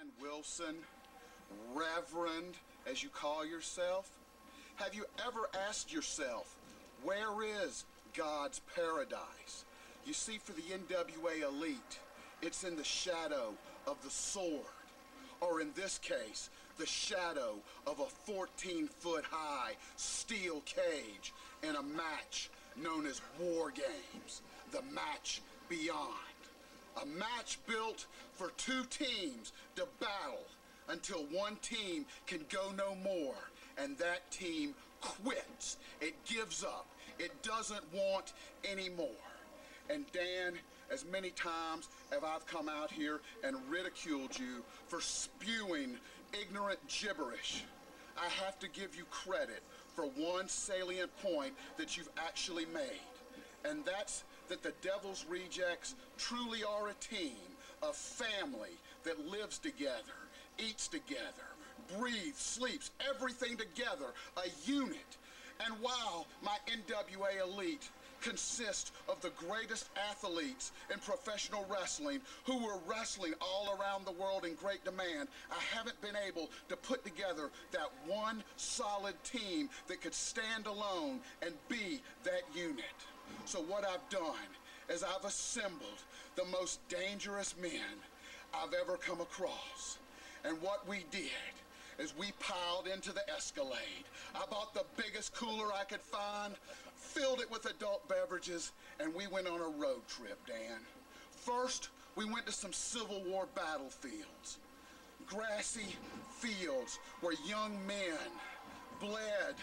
Dan Wilson, Reverend, as you call yourself, have you ever asked yourself, where is God's paradise? You see, for the NWA Elite, it's in the shadow of the sword, or in this case, the shadow of a 14-foot-high steel cage in a match known as War Games, the Match Beyond. A match built for two teams to battle until one team can go no more, and that team quits. It gives up. It doesn't want any more. And Dan, as many times as I've come out here and ridiculed you for spewing ignorant gibberish, I have to give you credit for one salient point that you've actually made. And that's that the Devil's Rejects truly are a team, a family that lives together, eats together, breathes, sleeps, everything together, a unit. And while my NWA Elite consists of the greatest athletes in professional wrestling who were wrestling all around the world in great demand, I haven't been able to put together that one solid team that could stand alone and be that unit. So what I've done is I've assembled the most dangerous men I've ever come across. And what we did is we piled into the Escalade. I bought the biggest cooler I could find, filled it with adult beverages, and we went on a road trip, Dan. First, we went to some Civil War battlefields, grassy fields where young men bled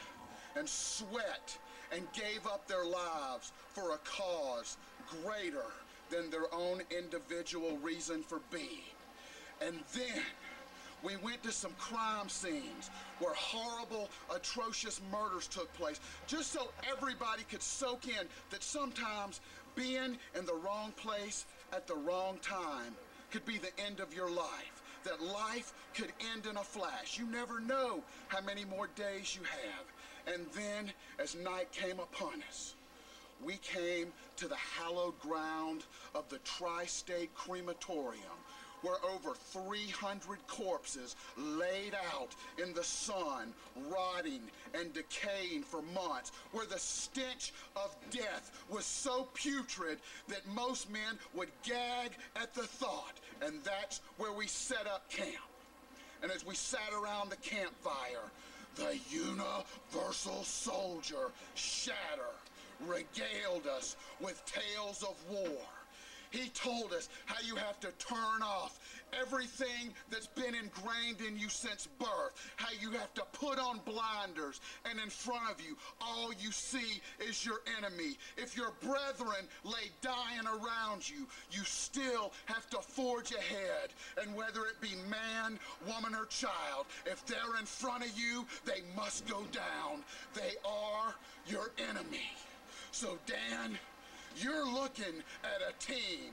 and sweat and gave up their lives for a cause greater than their own individual reason for being. And then we went to some crime scenes where horrible, atrocious murders took place, just so everybody could soak in that sometimes being in the wrong place at the wrong time could be the end of your life, that life could end in a flash. You never know how many more days you have. And then, as night came upon us, we came to the hallowed ground of the Tri-State Crematorium, where over 300 corpses laid out in the sun, rotting and decaying for months, where the stench of death was so putrid that most men would gag at the thought. And that's where we set up camp. And as we sat around the campfire, the universal soldier, Shatter, regaled us with tales of war. He told us how you have to turn off everything that's been ingrained in you since birth, how you have to put on blinders, and in front of you, all you see is your enemy. If your brethren lay dying around you, you still have to forge ahead. And whether it be man, woman, or child, if they're in front of you, they must go down. They are your enemy. So Dan, you're looking at a team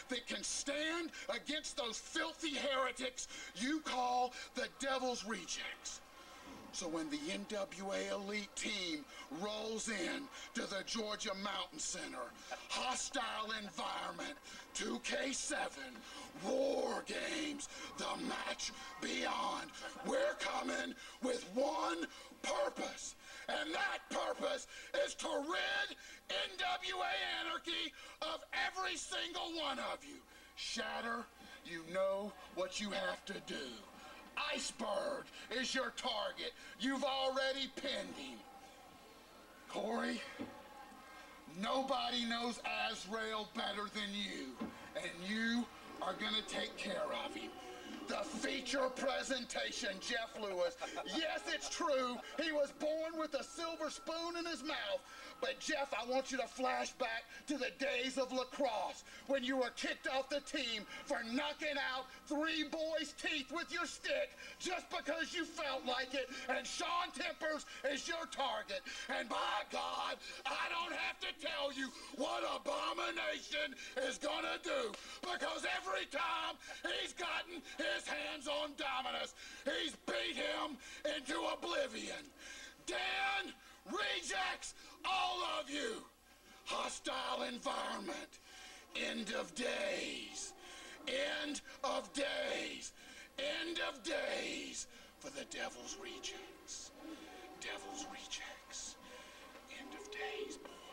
that can stand against those filthy heretics you call the Devil's Rejects. So when the NWA Elite team rolls in to the Georgia Mountain Center, hostile environment, 2K7, War Games, the Match Beyond, we're coming with one purpose. And that purpose is to rid NWA Anarchy of every single one of you. Shatter, you know what you have to do. Iceberg is your target. You've already pinned him. Corey, nobody knows Azrael better than you, and you are gonna take care of him. The feature presentation, Jeff Lewis. Yes, it's true. He was born with a silver spoon in his mouth. But Jeff, I want you to flash back to the days of lacrosse when you were kicked off the team for knocking out 3 boys' teeth with your stick just because you felt like it. And Sean Tempers is your target. And by God, I don't have to tell you what Abomination is gonna do, because every time he's gotten his hands on Dominus, he's beat him into oblivion. Dan, Rejects, all of you. Hostile environment. End of days. End of days. End of days for the devil's rejects. Devil's rejects. End of days, boy.